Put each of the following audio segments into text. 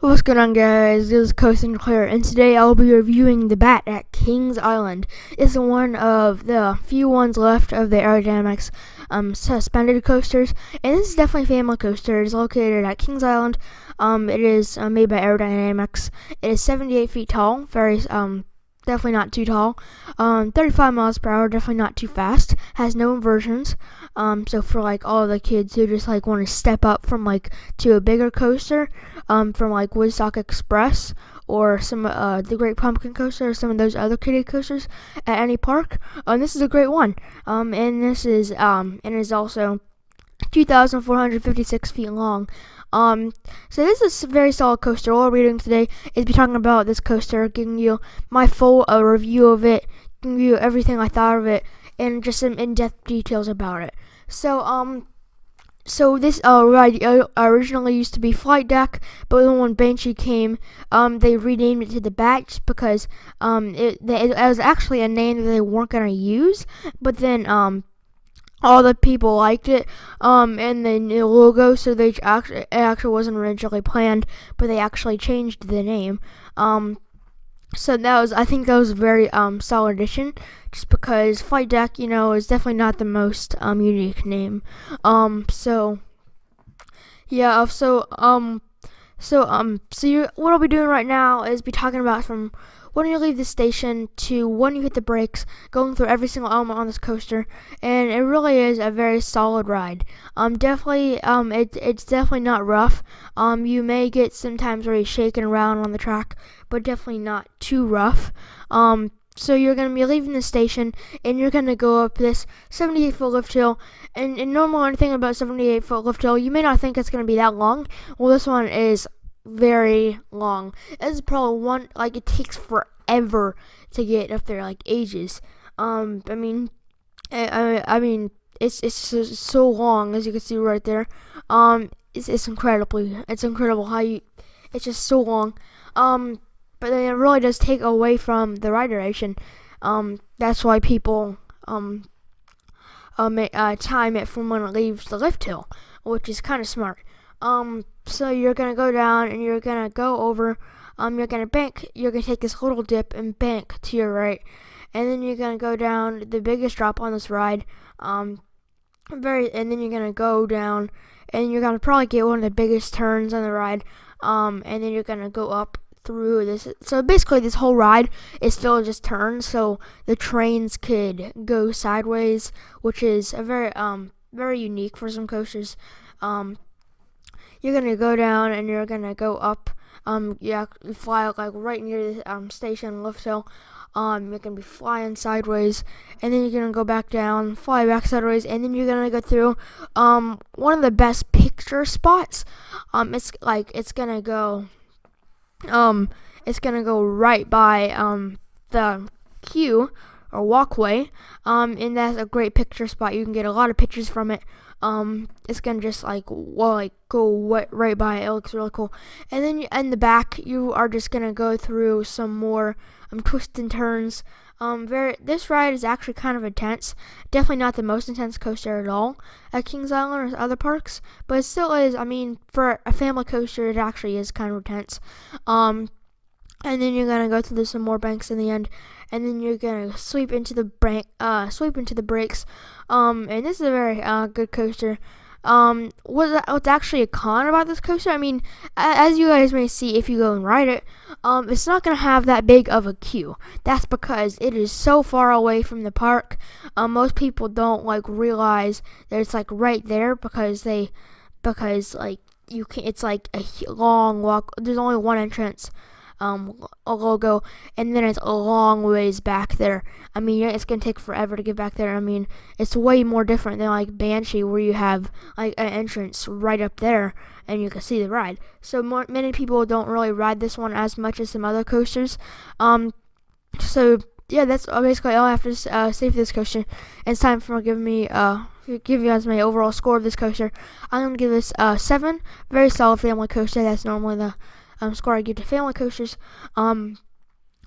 What's going on, guys? This is Coasting Claire, and today I'll be reviewing the Bat at Kings Island. It's one of the few ones left of the aerodynamics suspended coasters, and this is definitely a family coaster. It's located at Kings Island. It is made by Aerodynamics. It is 78 feet tall, very definitely not too tall. 35 miles per hour, definitely not too fast. Has no inversions. So for like all the kids who just like want to step up from like to a bigger coaster, from like Woodstock Express or some the Great Pumpkin Coaster or some of those other kiddie coasters at any park, this is a great one. And this is also 2,456 feet long. So this is a very solid coaster. All we're doing today is be talking about this coaster, giving you my full review of it, giving you everything I thought of it, and just some in-depth details about it. So this ride originally used to be Flight Deck, but then when Banshee came, they renamed it to the Bat just because it was actually a name that they weren't gonna use, but then all the people liked it, and the new logo, so it actually wasn't originally planned, but they actually changed the name. So I think that was a very solid addition, just because Flight Deck, is definitely not the most unique name. What I'll be doing right now is be talking about from when you leave the station to when you hit the brakes, going through every single element on this coaster, and it really is a very solid ride. It's definitely not rough. You may get sometimes where you're shaking around on the track, but definitely not too rough. So you're going to be leaving the station, and you're going to go up this 78-foot lift hill. And normal anything about 78-foot lift hill, you may not think it's going to be that long. Well, this one is very long. This is probably one, like, it takes forever to get up there, like ages. It's so long, as you can see right there. It's incredible how it's just so long. But then it really does take away from the ride duration. That's why people time it from when it leaves the lift hill, which is kind of smart. So you're gonna go down and you're gonna go over. You're gonna bank. You're gonna take this little dip and bank to your right, and then you're gonna go down the biggest drop on this ride. And then you're gonna go down, and you're gonna probably get one of the biggest turns on the ride. And then you're gonna go up through this. So basically, this whole ride is still just turns. So the trains could go sideways, which is a very unique for some coasters. You're gonna go down and you're gonna go up. You fly like right near the station lift hill. You're gonna be flying sideways, and then you're gonna go back down, fly back sideways, and then you're gonna go through one of the best picture spots. It's gonna go right by the queue or walkway, and that's a great picture spot. You can get a lot of pictures from it. It's gonna just go right by it. It looks really cool. And then in the back, you are just gonna go through some more twists and turns. This ride is actually kind of intense. Definitely not the most intense coaster at all at Kings Island or other parks, but it still is. I mean, for a family coaster, it actually is kind of intense. And then you're gonna go through some more banks in the end, and then you're gonna sweep into the brakes. And this is a very good coaster. What's actually a con about this coaster? I mean, as you guys may see if you go and ride it, it's not gonna have that big of a queue. That's because it is so far away from the park. Most people don't realize that it's right there because you can. It's like a long walk. There's only one entrance. A logo, and then it's a long ways back there. I mean, it's gonna take forever to get back there. I mean, it's way more different than Banshee, where you have an entrance right up there and you can see the ride. So many people don't really ride this one as much as some other coasters. So yeah, that's basically all I have to say for this coaster. It's time for give you guys my overall score of this coaster. I'm gonna give this 7. Very solid family coaster. That's normally the score I give to family coasters. And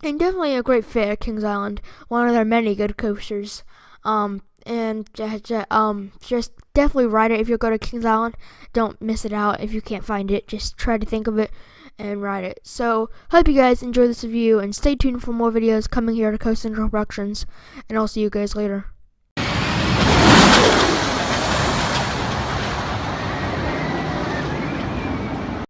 definitely a great fit at Kings Island. One of their many good coasters. And and just definitely ride it if you go to Kings Island. Don't miss it out if you can't find it. Just try to think of it and ride it. So hope you guys enjoy this review, and stay tuned for more videos coming here to Coast Central Productions, and I'll see you guys later.